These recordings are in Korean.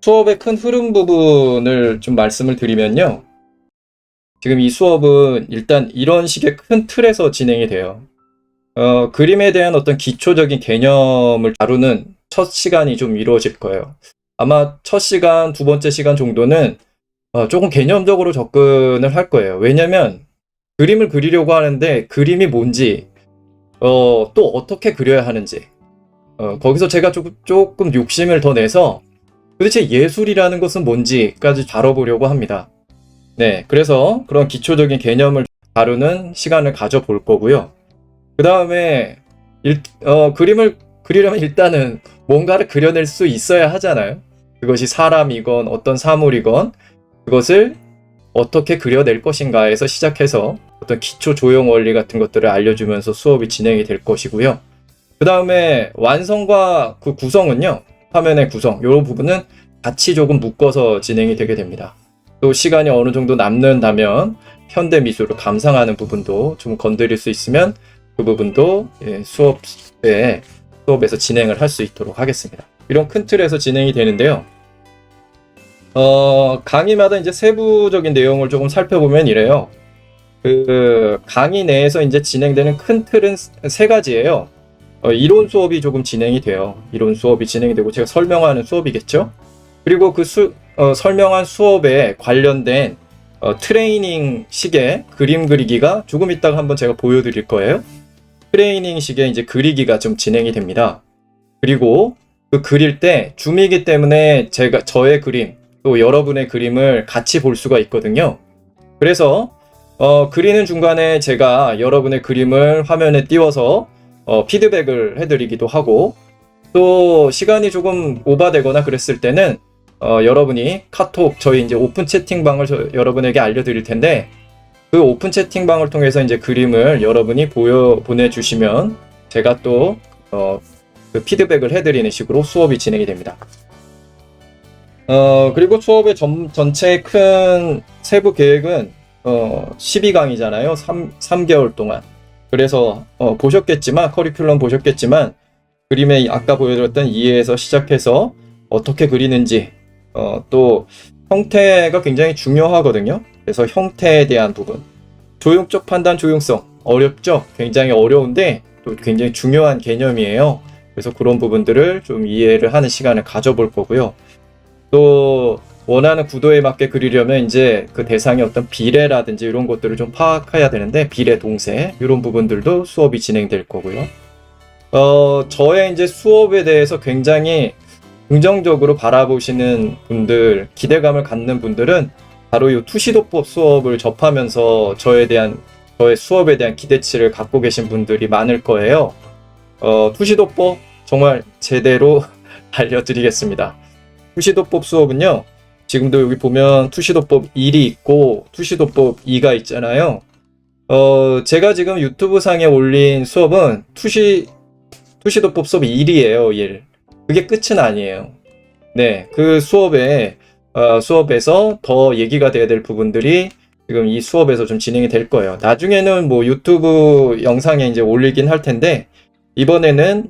수업의 큰 흐름 부분을 좀 말씀을 드리면요. 지금 이 수업은 일단 이런 식의 큰 틀에서 진행이 돼요. 그림에 대한 어떤 기초적인 개념을 다루는 첫 시간이 좀 이루어질 거예요. 아마 첫 시간, 두 번째 시간 정도는 조금 개념적으로 접근을 할 거예요. 왜냐면 그림을 그리려고 하는데 그림이 뭔지, 또 어떻게 그려야 하는지, 거기서 제가 조금 욕심을 더 내서 도대체 예술이라는 것은 뭔지까지 다뤄보려고 합니다. 네, 그래서 그런 기초적인 개념을 다루는 시간을 가져볼 거고요. 그 다음에 그림을 그리려면 일단은 뭔가를 그려낼 수 있어야 하잖아요. 그것이 사람이건 어떤 사물이건 그것을 어떻게 그려낼 것인가에서 시작해서 어떤 기초 조형 원리 같은 것들을 알려주면서 수업이 진행이 될 것이고요. 그 다음에 완성과 그 구성은요, 화면의 구성, 이런 부분은 같이 조금 묶어서 진행이 되게 됩니다. 또 시간이 어느 정도 남는다면 현대 미술을 감상하는 부분도 좀 건드릴 수 있으면 그 부분도 수업에서 진행을 할 수 있도록 하겠습니다. 이런 큰 틀에서 진행이 되는데요. 강의마다 이제 세부적인 내용을 조금 살펴보면 이래요. 그 강의 내에서 이제 진행되는 큰 틀은 세 가지예요. 이론 수업이 조금 진행이 돼요. 이론 수업이 진행이 되고 제가 설명하는 수업이겠죠. 그리고 그 설명한 수업에 관련된 트레이닝 식의 그림 그리기가 조금 이따가 한번 제가 보여드릴 거예요. 트레이닝 식의 이제 그리기가 좀 진행이 됩니다. 그리고 그 그릴 때 줌이기 때문에 저의 그림 또 여러분의 그림을 같이 볼 수가 있거든요. 그래서 그리는 중간에 제가 여러분의 그림을 화면에 띄워서 피드백을 해드리기도 하고, 또 시간이 조금 오바되거나 그랬을 때는 여러분이 카톡 저희 이제 오픈 채팅방을 여러분에게 알려드릴 텐데, 그 오픈 채팅방을 통해서 이제 그림을 여러분이 보내주시면 제가 또 그 피드백을 해드리는 식으로 수업이 진행이 됩니다. 그리고 수업의 전체 큰 세부 계획은 12강이잖아요. 3개월 동안. 그래서 보셨겠지만, 커리큘럼 보셨겠지만, 그림에 아까 보여드렸던 이해에서 시작해서 어떻게 그리는지, 또 형태가 굉장히 중요하거든요. 그래서 형태에 대한 부분, 조형적 판단, 조형성 어렵죠? 굉장히 어려운데 또 굉장히 중요한 개념이에요. 그래서 그런 부분들을 좀 이해를 하는 시간을 가져볼 거고요. 또 원하는 구도에 맞게 그리려면 이제 그 대상의 어떤 비례라든지 이런 것들을 좀 파악해야 되는데, 비례 동세 이런 부분들도 수업이 진행될 거고요. 저의 이제 수업에 대해서 굉장히 긍정적으로 바라보시는 분들, 기대감을 갖는 분들은 바로 이 투시도법 수업을 접하면서 저의 수업에 대한 기대치를 갖고 계신 분들이 많을 거예요. 투시도법 정말 제대로 알려드리겠습니다. 투시도법 수업은요, 지금도 여기 보면 투시도법 1이 있고 투시도법 2가 있잖아요. 제가 지금 유튜브 상에 올린 수업은 투시도법 수업 1이에요. 1. 그게 끝은 아니에요. 네, 그 수업에서 더 얘기가 돼야 될 부분들이 지금 이 수업에서 좀 진행이 될 거예요. 나중에는 뭐 유튜브 영상에 이제 올리긴 할 텐데, 이번에는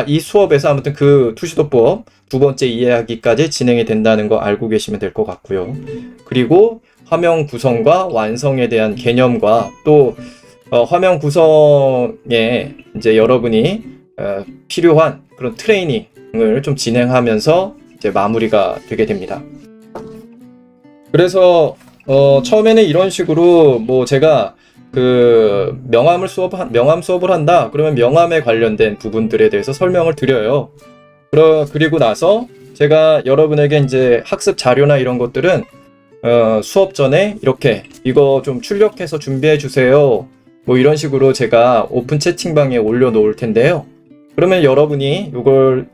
이 수업에서 아무튼 그 투시도법 두 번째 이해하기까지 진행이 된다는 거 알고 계시면 될 것 같고요. 그리고 화면 구성과 완성에 대한 개념과 또 화면 구성에 이제 여러분이 필요한 그런 트레이닝을 좀 진행하면서 이제 마무리가 되게 됩니다. 그래서 처음에는 이런 식으로 뭐 제가 그 명암 수업을 한다 그러면 명암에 관련된 부분들에 대해서 설명을 드려요. 그리고 나서 제가 여러분에게 이제 학습 자료나 이런 것들은 수업 전에 이렇게 이거 좀 출력해서 준비해 주세요, 뭐 이런 식으로 제가 오픈 채팅방에 올려놓을 텐데요. 그러면 여러분이 이걸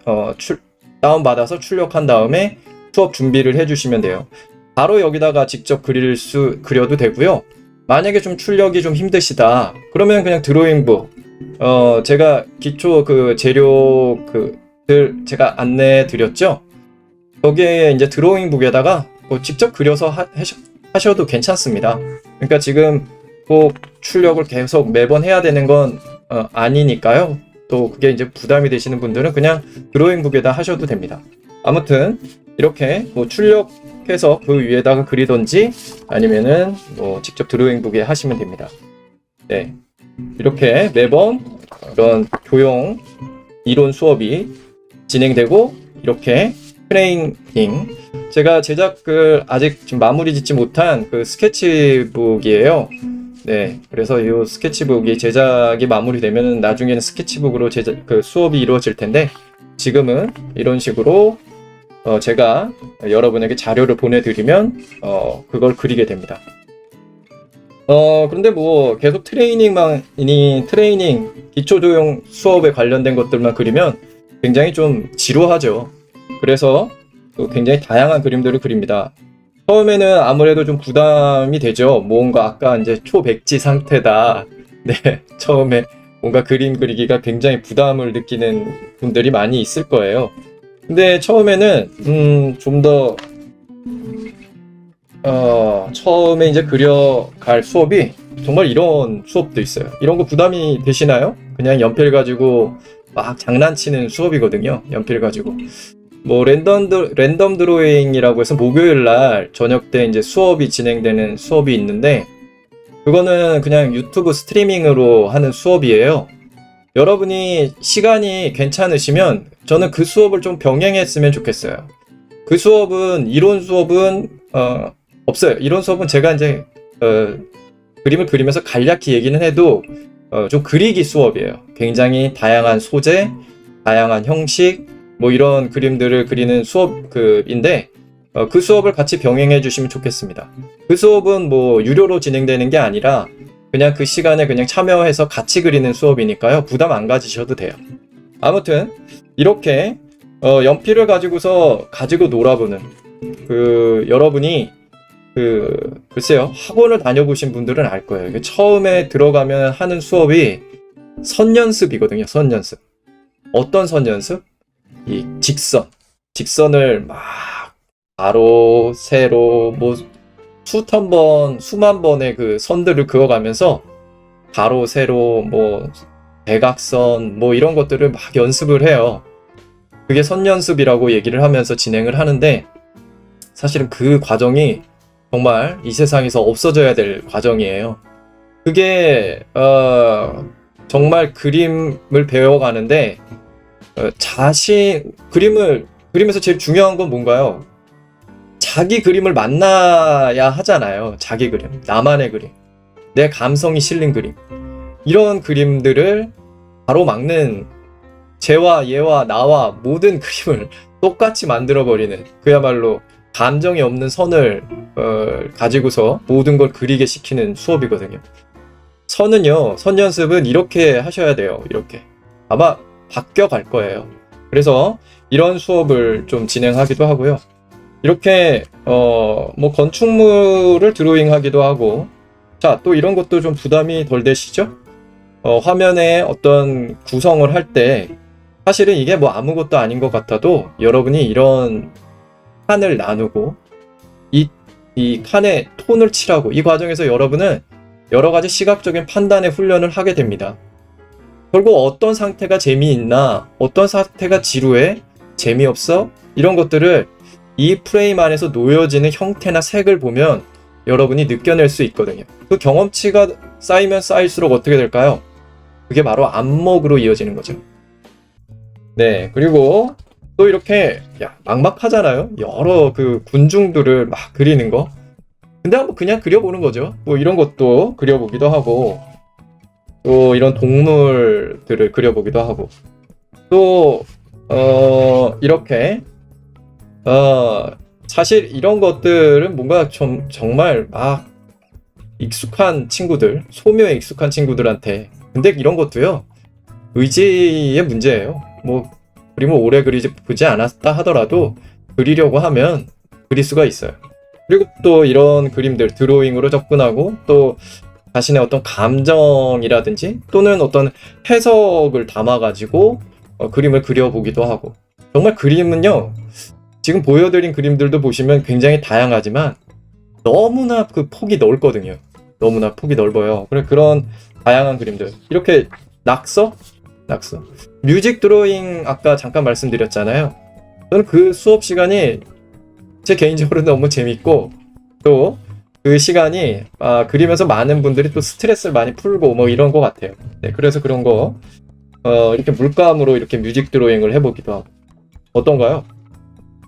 다운받아서 출력한 다음에 수업 준비를 해주시면 돼요. 바로 여기다가 직접 그려도 되고요. 만약에 좀 출력이 좀 힘드시다 그러면 그냥 드로잉북, 제가 기초 그 재료들 제가 안내해 드렸죠. 거기에 이제 드로잉북에다가 뭐 직접 그려서 하셔도 괜찮습니다. 그러니까 지금 꼭 출력을 계속 매번 해야 되는 건 아니니까요. 또 그게 이제 부담이 되시는 분들은 그냥 드로잉북에다 하셔도 됩니다. 아무튼 이렇게 뭐 출력해서 그 위에다가 그리던지 아니면은 뭐 직접 드로잉북에 하시면 됩니다. 네, 이렇게 매번 이런 교용 이론 수업이 진행되고 이렇게 트레이닝, 제가 제작을 아직 지금 마무리 짓지 못한 그 스케치북이에요. 네, 그래서 이 스케치북이 제작이 마무리되면 나중에는 스케치북으로 그 수업이 이루어질 텐데, 지금은 이런 식으로 제가 여러분에게 자료를 보내드리면 그걸 그리게 됩니다. 그런데 뭐 계속 트레이닝 기초조용 수업에 관련된 것들만 그리면 굉장히 좀 지루하죠. 그래서 굉장히 다양한 그림들을 그립니다. 처음에는 아무래도 좀 부담이 되죠. 뭔가 아까 이제 초백지 상태다. 네, 처음에 뭔가 그림 그리기가 굉장히 부담을 느끼는 분들이 많이 있을 거예요. 근데 처음에는 좀 더 처음에 이제 그려갈 수업이 정말 이런 수업도 있어요. 이런 거 부담이 되시나요? 그냥 연필 가지고 막 장난치는 수업이거든요. 연필 가지고. 뭐 랜덤 드로잉이라고 해서 목요일 날 저녁 때 이제 수업이 진행되는 수업이 있는데, 그거는 그냥 유튜브 스트리밍으로 하는 수업이에요. 여러분이 시간이 괜찮으시면 저는 그 수업을 좀 병행했으면 좋겠어요. 그 수업은 이론 수업은 없어요. 이론 수업은 제가 이제 그림을 그리면서 간략히 얘기는 해도 좀 그리기 수업이에요. 굉장히 다양한 소재, 다양한 형식, 뭐 이런 그림들을 그리는 수업인데 그 수업을 같이 병행해 주시면 좋겠습니다. 그 수업은 뭐 유료로 진행되는 게 아니라 그냥 그 시간에 그냥 참여해서 같이 그리는 수업이니까요. 부담 안 가지셔도 돼요. 아무튼 이렇게 연필을 가지고 놀아보는, 여러분이 글쎄요, 학원을 다녀보신 분들은 알 거예요. 처음에 들어가면 하는 수업이 선연습이거든요. 선연습. 어떤 선연습? 이 직선을 막 가로, 세로, 뭐 수만 번의 그 선들을 그어가면서 가로, 세로, 뭐 대각선, 뭐 이런 것들을 막 연습을 해요. 그게 선연습이라고 얘기를 하면서 진행을 하는데, 사실은 그 과정이 정말 이 세상에서 없어져야 될 과정이에요. 그게 정말 그림을 배워가는데 그림에서 제일 중요한 건 뭔가요? 자기 그림을 만나야 하잖아요. 자기 그림, 나만의 그림, 내 감성이 실린 그림, 이런 그림들을 가로막는, 쟤와 얘와 나와 모든 그림을 똑같이 만들어버리는, 그야말로 감정이 없는 선을 가지고서 모든 걸 그리게 시키는 수업이거든요. 선 연습은 이렇게 하셔야 돼요. 이렇게 아마 바뀌어 갈 거예요. 그래서 이런 수업을 좀 진행하기도 하고요. 이렇게 뭐 건축물을 드로잉하기도 하고, 자, 또 이런 것도 좀 부담이 덜 되시죠? 화면에 어떤 구성을 할 때 사실은 이게 뭐 아무것도 아닌 것 같아도 여러분이 이런 칸을 나누고 이 칸에 톤을 칠하고, 이 과정에서 여러분은 여러 가지 시각적인 판단의 훈련을 하게 됩니다. 결국 어떤 상태가 재미있나, 어떤 상태가 지루해, 재미없어, 이런 것들을 이 프레임 안에서 놓여지는 형태나 색을 보면 여러분이 느껴낼 수 있거든요. 그 경험치가 쌓이면 쌓일수록 어떻게 될까요? 그게 바로 안목으로 이어지는 거죠. 네, 그리고 또 이렇게 막막하잖아요. 여러 그 군중들을 막 그리는 거. 근데 한번 그냥 그려보는 거죠. 뭐 이런 것도 그려보기도 하고, 또 이런 동물들을 그려보기도 하고, 또 이렇게 사실 이런 것들은 뭔가 좀 정말 막 익숙한 친구들, 소묘에 익숙한 친구들한테, 근데 이런 것도요, 의지의 문제예요. 뭐 그림을 오래 그리지 않았다 하더라도 그리려고 하면 그릴 수가 있어요. 그리고 또 이런 그림들 드로잉으로 접근하고, 또 자신의 어떤 감정이라든지 또는 어떤 해석을 담아가지고 그림을 그려보기도 하고. 정말 그림은요, 지금 보여드린 그림들도 보시면 굉장히 다양하지만 너무나 그 폭이 넓거든요. 너무나 폭이 넓어요. 그런 다양한 그림들, 이렇게 낙서, 뮤직 드로잉 아까 잠깐 말씀드렸잖아요. 저는 그 수업 시간이 제 개인적으로 너무 재밌고, 또 그 시간이 그리면서 많은 분들이 또 스트레스를 많이 풀고 뭐 이런 것 같아요. 네, 그래서 그런 거 이렇게 물감으로 이렇게 뮤직 드로잉을 해보기도 하고. 어떤가요?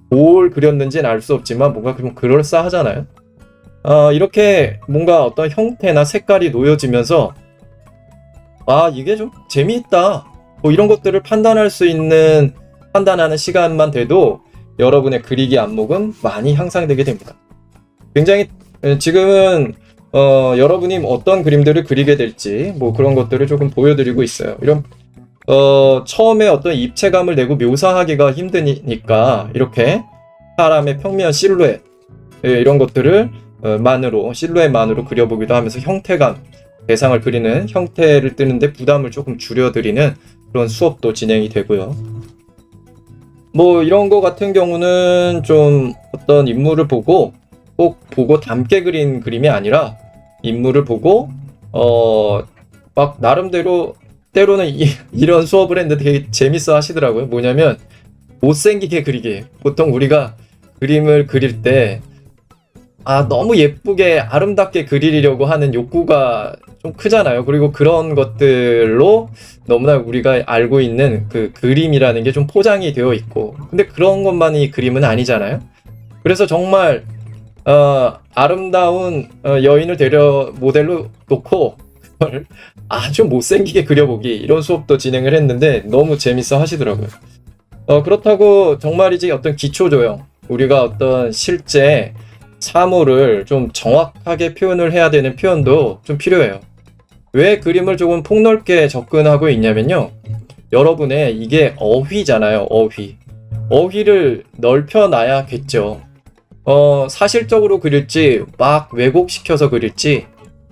뭘 그렸는지는 알 수 없지만 뭔가 좀 그럴싸하잖아요. 이렇게 뭔가 어떤 형태나 색깔이 놓여지면서 이게 좀 재미있다, 뭐 이런 것들을 판단하는 시간만 돼도 여러분의 그리기 안목은 많이 향상되게 됩니다. 굉장히 지금은 여러분이 어떤 그림들을 그리게 될지 뭐 그런 것들을 조금 보여드리고 있어요. 이런 처음에 어떤 입체감을 내고 묘사하기가 힘드니까 이렇게 사람의 평면 실루엣 이런 것들을 실루엣만으로 그려보기도 하면서 형태감, 대상을 그리는 형태를 뜨는데 부담을 조금 줄여드리는 그런 수업도 진행이 되고요. 뭐 이런 거 같은 경우는 좀 어떤 인물을 보고 꼭 보고 닮게 그린 그림이 아니라 인물을 보고 막 나름대로 때로는 이런 수업을 했는데 되게 재밌어 하시더라고요. 뭐냐면 못생기게 그리기. 보통 우리가 그림을 그릴 때 너무 예쁘게 아름답게 그리려고 하는 욕구가 좀 크잖아요. 그리고 그런 것들로 너무나 우리가 알고 있는 그 그림이라는 게 좀 포장이 되어 있고, 근데 그런 것만이 그림은 아니잖아요. 그래서 정말 아름다운 여인을 모델로 놓고 그걸 아주 못생기게 그려보기, 이런 수업도 진행을 했는데 너무 재밌어 하시더라고요. 그렇다고 정말이지 어떤 기초 조형, 우리가 어떤 실제 사물을 좀 정확하게 표현을 해야 되는 표현도 좀 필요해요. 왜 그림을 조금 폭넓게 접근하고 있냐면요, 여러분의 이게 어휘잖아요. 어휘를 넓혀놔야겠죠. 사실적으로 그릴지 막 왜곡시켜서 그릴지,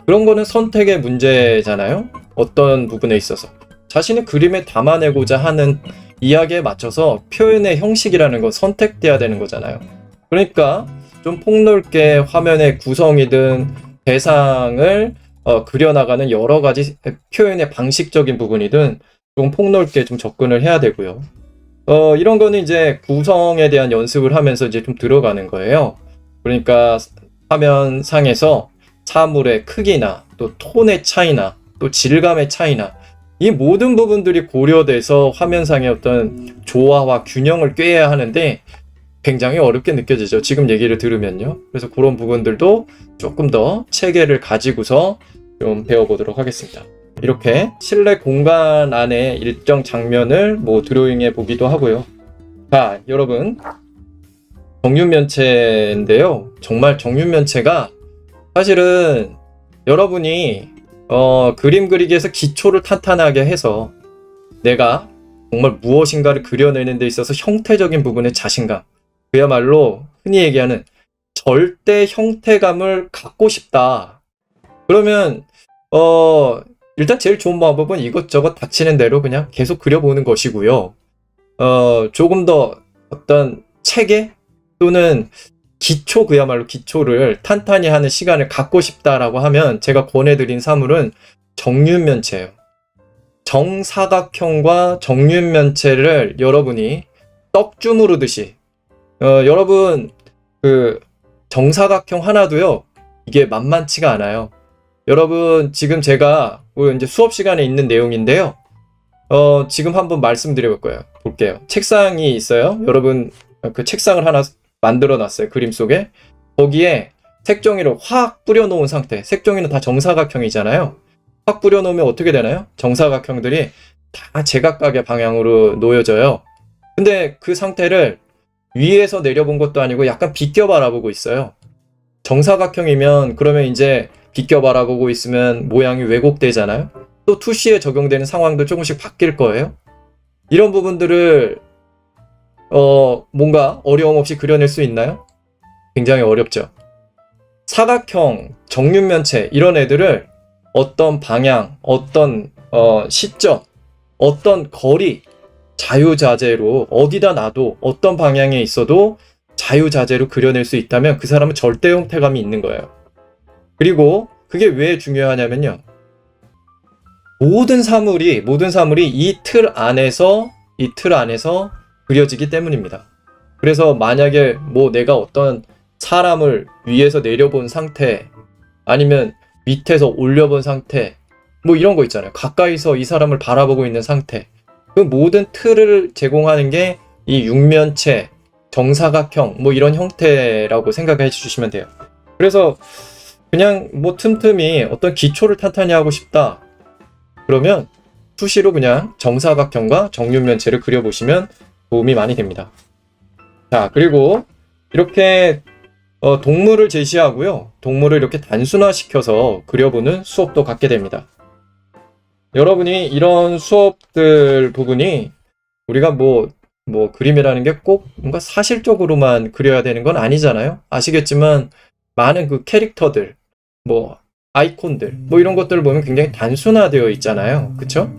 그런 거는 선택의 문제잖아요. 어떤 부분에 있어서 자신의 그림에 담아내고자 하는 이야기에 맞춰서 표현의 형식이라는 건 선택돼야 되는 거잖아요. 그러니까 좀 폭넓게 화면의 구성이든 대상을 그려나가는 여러 가지 표현의 방식적인 부분이든 좀 폭넓게 좀 접근을 해야 되고요. 이런 거는 이제 구성에 대한 연습을 하면서 이제 좀 들어가는 거예요. 그러니까 화면상에서 사물의 크기나 또 톤의 차이나 또 질감의 차이나, 이 모든 부분들이 고려돼서 화면상의 어떤 조화와 균형을 꾀해야 하는데 굉장히 어렵게 느껴지죠, 지금 얘기를 들으면요. 그래서 그런 부분들도 조금 더 체계를 가지고서 좀 배워보도록 하겠습니다. 이렇게 실내 공간 안에 일정 장면을 뭐 드로잉해 보기도 하고요. 자, 여러분, 정육면체인데요. 정말 정육면체가 사실은 여러분이 그림 그리기에서 기초를 탄탄하게 해서 내가 정말 무엇인가를 그려내는 데 있어서 형태적인 부분의 자신감, 그야말로 흔히 얘기하는 절대 형태감을 갖고 싶다. 그러면 일단 제일 좋은 방법은 이것저것 닥치는 대로 그냥 계속 그려보는 것이고요. 조금 더 어떤 체계 또는 그야말로 기초를 탄탄히 하는 시간을 갖고 싶다라고 하면 제가 권해드린 사물은 정육면체예요. 정사각형과 정육면체를 여러분이 떡 주무르듯이, 여러분 그 정사각형 하나도요, 이게 만만치가 않아요. 여러분, 지금 제가 이제 수업 시간에 있는 내용인데요. 지금 한번 말씀드려 볼게요. 책상이 있어요. 여러분, 그 책상을 하나 만들어 놨어요. 그림 속에. 거기에 색종이를 확 뿌려 놓은 상태. 색종이는 다 정사각형이잖아요. 확 뿌려 놓으면 어떻게 되나요? 정사각형들이 다 제각각의 방향으로 놓여져요. 근데 그 상태를 위에서 내려본 것도 아니고 약간 비껴 바라보고 있어요. 정사각형이면 그러면 이제 비껴 바라보고 있으면 모양이 왜곡되잖아요. 또 투시에 적용되는 상황도 조금씩 바뀔 거예요. 이런 부분들을 뭔가 어려움 없이 그려낼 수 있나요? 굉장히 어렵죠. 사각형, 정육면체 이런 애들을 어떤 방향, 어떤 시점, 어떤 거리, 자유자재로 어디다 놔도 어떤 방향에 있어도 자유자재로 그려낼 수 있다면 그 사람은 절대 형태감이 있는 거예요. 그리고 그게 왜 중요하냐면요, 모든 사물이 이 틀 안에서 그려지기 때문입니다. 그래서 만약에 뭐 내가 어떤 사람을 위에서 내려본 상태, 아니면 밑에서 올려본 상태, 뭐 이런 거 있잖아요. 가까이서 이 사람을 바라보고 있는 상태. 그 모든 틀을 제공하는 게 이 육면체, 정사각형, 뭐 이런 형태라고 생각해 주시면 돼요. 그래서 그냥 뭐 틈틈이 어떤 기초를 탄탄히 하고 싶다. 그러면 수시로 그냥 정사각형과 정육면체를 그려보시면 도움이 많이 됩니다. 자, 그리고 이렇게 동물을 제시하고요. 동물을 이렇게 단순화시켜서 그려보는 수업도 갖게 됩니다. 여러분이 이런 수업들 부분이 우리가 뭐 그림이라는 게 꼭 뭔가 사실적으로만 그려야 되는 건 아니잖아요. 아시겠지만 많은 그 캐릭터들, 뭐 아이콘들, 뭐 이런 것들을 보면 굉장히 단순화되어 있잖아요. 그쵸?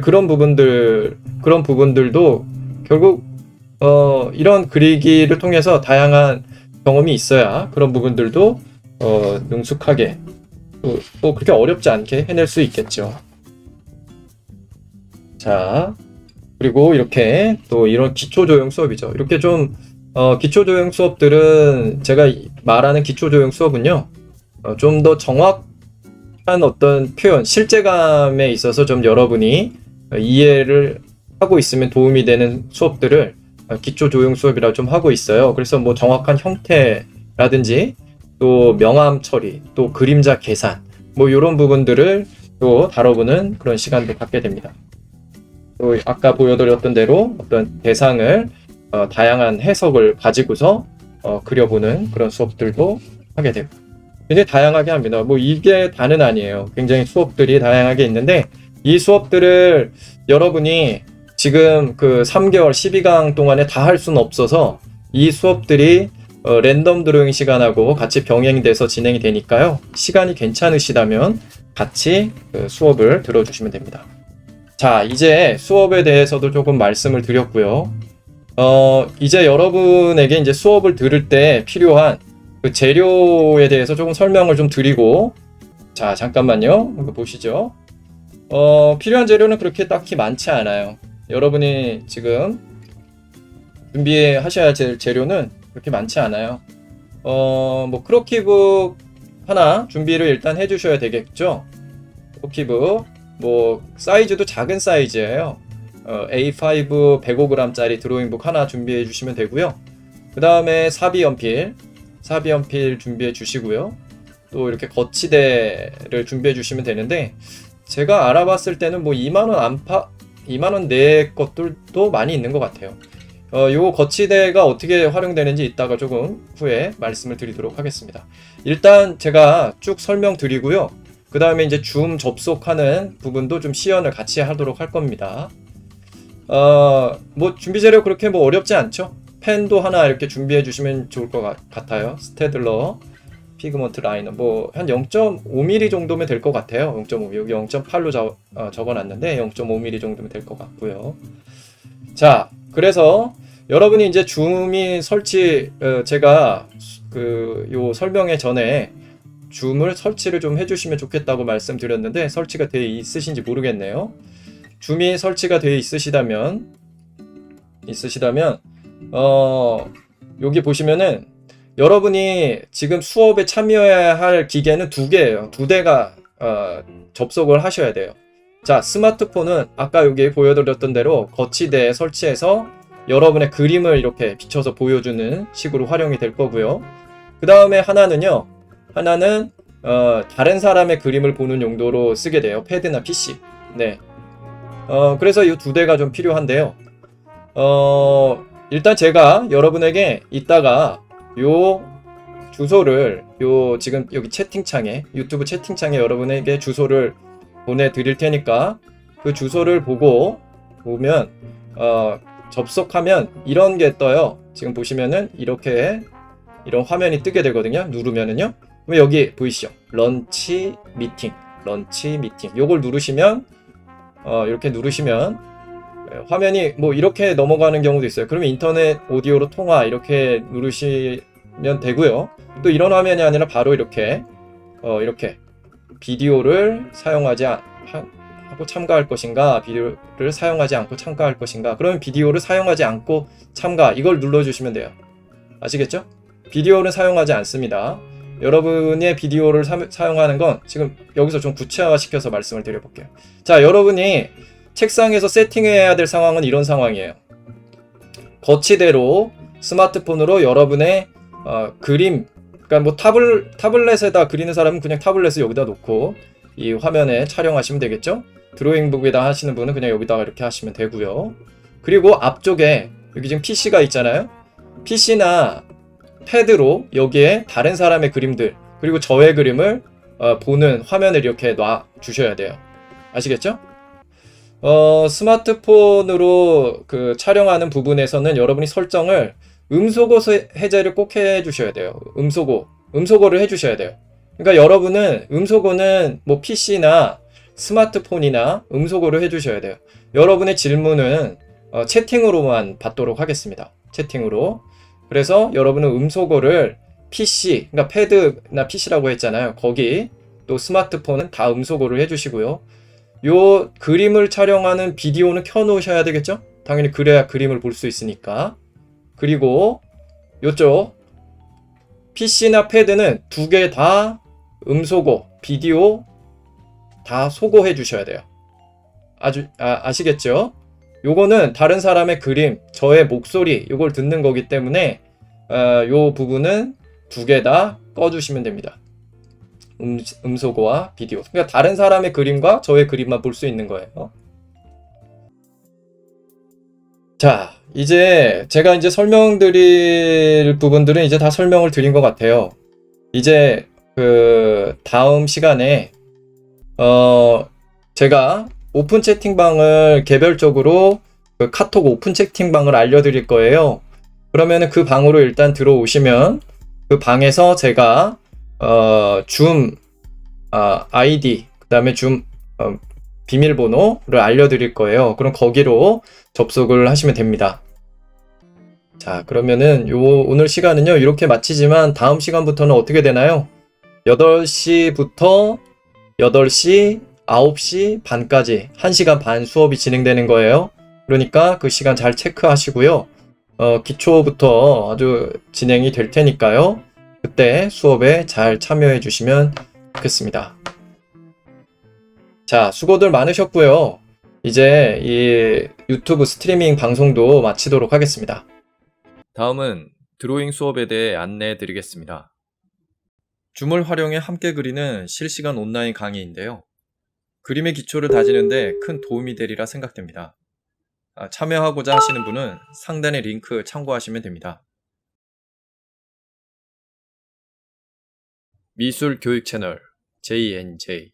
그런 부분들도 결국 이런 그리기를 통해서 다양한 경험이 있어야 그런 부분들도 능숙하게 또 그렇게 어렵지 않게 해낼 수 있겠죠. 자, 그리고 이렇게 또 이런 기초조형 수업이죠. 이렇게 좀 기초조형 수업들은, 제가 말하는 기초조형 수업은요, 좀 더 정확한 어떤 표현, 실제감에 있어서 좀 여러분이 이해를 하고 있으면 도움이 되는 수업들을 기초조형 수업이라 좀 하고 있어요. 그래서 뭐 정확한 형태라든지 또 명암 처리, 또 그림자 계산, 뭐 이런 부분들을 또 다뤄보는 그런 시간도 갖게 됩니다. 또 아까 보여드렸던 대로 어떤 대상을 다양한 해석을 가지고서 그려보는 그런 수업들도 하게 되고, 굉장히 다양하게 합니다. 뭐 이게 다는 아니에요. 굉장히 수업들이 다양하게 있는데, 이 수업들을 여러분이 지금 그 3개월 12강 동안에 다 할 수는 없어서 이 수업들이 랜덤 드로잉 시간하고 같이 병행돼서 진행이 되니까요. 시간이 괜찮으시다면 같이 그 수업을 들어주시면 됩니다. 자, 이제 수업에 대해서도 조금 말씀을 드렸고요. 이제 여러분에게 이제 수업을 들을 때 필요한 그 재료에 대해서 조금 설명을 좀 드리고, 자, 잠깐만요. 이거 보시죠. 필요한 재료는 그렇게 딱히 많지 않아요. 여러분이 지금 준비하셔야 될 재료는 그렇게 많지 않아요. 뭐 크로키북 하나 준비를 일단 해주셔야 되겠죠. 크로키북 뭐 사이즈도 작은 사이즈예요. A5 105g짜리 드로잉북 하나 준비해 주시면 되고요. 그 다음에 사비연필 준비해 주시고요. 또 이렇게 거치대를 준비해 주시면 되는데, 제가 알아봤을 때는 뭐 2만원 내 것들도 많이 있는 것 같아요. 요 거치대가 어떻게 활용되는지 이따가 조금 후에 말씀을 드리도록 하겠습니다. 일단 제가 쭉 설명드리고요. 그 다음에 이제 줌 접속하는 부분도 좀 시연을 같이 하도록 할 겁니다. 뭐 준비 재료 그렇게 뭐 어렵지 않죠? 펜도 하나 이렇게 준비해 주시면 좋을 것 같아요. 스테들러, 피그먼트 라이너, 뭐 한 0.5mm 정도면 될 것 같아요. 0.5, 여기 0.8로 적어놨는데 0.5mm 정도면 될 것 같고요. 자, 그래서 여러분이 이제 줌이 제가 요 설명회 전에 줌을 설치를 좀 해주시면 좋겠다고 말씀드렸는데 설치가 되어 있으신지 모르겠네요. 줌이 설치가 되어 있으시다면 여기 보시면은 여러분이 지금 수업에 참여해야 할 기계는 2개예요. 2대가 접속을 하셔야 돼요. 자, 스마트폰은 아까 여기 보여드렸던 대로 거치대에 설치해서 여러분의 그림을 이렇게 비춰서 보여주는 식으로 활용이 될 거고요. 그 다음에 하나는 다른 사람의 그림을 보는 용도로 쓰게 돼요. 패드나 PC. 네. 그래서 이 2대가 좀 필요한데요. 일단 제가 여러분에게 이따가 요 주소를 지금 여기 채팅창에, 유튜브 채팅창에 여러분에게 주소를 보내드릴 테니까 그 주소를 보면 접속하면 이런 게 떠요. 지금 보시면은 이런 화면이 뜨게 되거든요. 누르면은요. 그럼 여기 보이시죠? 런치 미팅. 요걸 누르시면 이렇게 누르시면 화면이 뭐 이렇게 넘어가는 경우도 있어요. 그러면 인터넷 오디오로 통화 이렇게 누르시면 되고요. 또 이런 화면이 아니라 바로 이렇게 비디오를 사용하지 하고 참가할 것인가, 비디오를 사용하지 않고 참가할 것인가. 그러면 비디오를 사용하지 않고 참가, 이걸 눌러주시면 돼요. 아시겠죠? 비디오는 사용하지 않습니다. 여러분의 비디오를 사용하는 건 지금 여기서 좀 구체화시켜서 말씀을 드려볼게요. 자, 여러분이 책상에서 세팅해야 될 상황은 이런 상황이에요. 거치대로 스마트폰으로 여러분의 그림, 그러니까 뭐 타블렛에다 그리는 사람은 그냥 타블렛을 여기다 놓고 이 화면에 촬영하시면 되겠죠? 드로잉북에다 하시는 분은 그냥 여기다가 이렇게 하시면 되고요. 그리고 앞쪽에 여기 지금 PC가 있잖아요. PC나 패드로 여기에 다른 사람의 그림들, 그리고 저의 그림을 보는 화면을 이렇게 놔 주셔야 돼요. 아시겠죠? 스마트폰으로 그 촬영하는 부분에서는 여러분이 설정을 음소거 해제를 꼭 해주셔야 돼요. 음소거를 해주셔야 돼요. 그러니까 여러분은 음소거는 뭐 PC나 스마트폰이나 음소거를 해주셔야 돼요. 여러분의 질문은 채팅으로만 받도록 하겠습니다. 채팅으로. 그래서 여러분은 음소거를 PC, 그러니까 패드나 PC라고 했잖아요. 거기 또 스마트폰은 다 음소거를 해주시고요. 요 그림을 촬영하는 비디오는 켜놓으셔야 되겠죠? 당연히 그래야 그림을 볼 수 있으니까. 그리고 요쪽 PC나 패드는 두 개 다 음소거, 비디오 다 소거해 주셔야 돼요. 아시겠죠? 요거는 다른 사람의 그림, 저의 목소리, 요걸 듣는 거기 때문에 요 부분은 두 개 다 꺼주시면 됩니다. 음소거와 비디오. 그러니까 다른 사람의 그림과 저의 그림만 볼 수 있는 거예요. 자, 이제 제가 이제 설명드릴 부분들은 이제 다 설명을 드린 것 같아요. 이제 그 다음 시간에 제가 오픈 채팅방을 개별적으로 그 카톡 오픈 채팅방을 알려드릴 거예요. 그러면은 그 방으로 일단 들어오시면 그 방에서 제가 줌 아이디 그 다음에 줌 비밀번호를 알려드릴 거예요. 그럼 거기로 접속을 하시면 됩니다. 자, 그러면은 오늘 시간은요 이렇게 마치지만 다음 시간부터는 어떻게 되나요? 8시부터 8시 9시 반까지 1시간 반 수업이 진행되는 거예요. 그러니까 그 시간 잘 체크하시고요. 기초부터 아주 진행이 될 테니까요. 그때 수업에 잘 참여해 주시면 좋겠습니다. 자, 수고들 많으셨고요. 이제 이 유튜브 스트리밍 방송도 마치도록 하겠습니다. 다음은 드로잉 수업에 대해 안내해 드리겠습니다. 줌을 활용해 함께 그리는 실시간 온라인 강의인데요. 그림의 기초를 다지는데 큰 도움이 되리라 생각됩니다. 참여하고자 하시는 분은 상단의 링크 참고하시면 됩니다. 미술 교육 채널 JNJ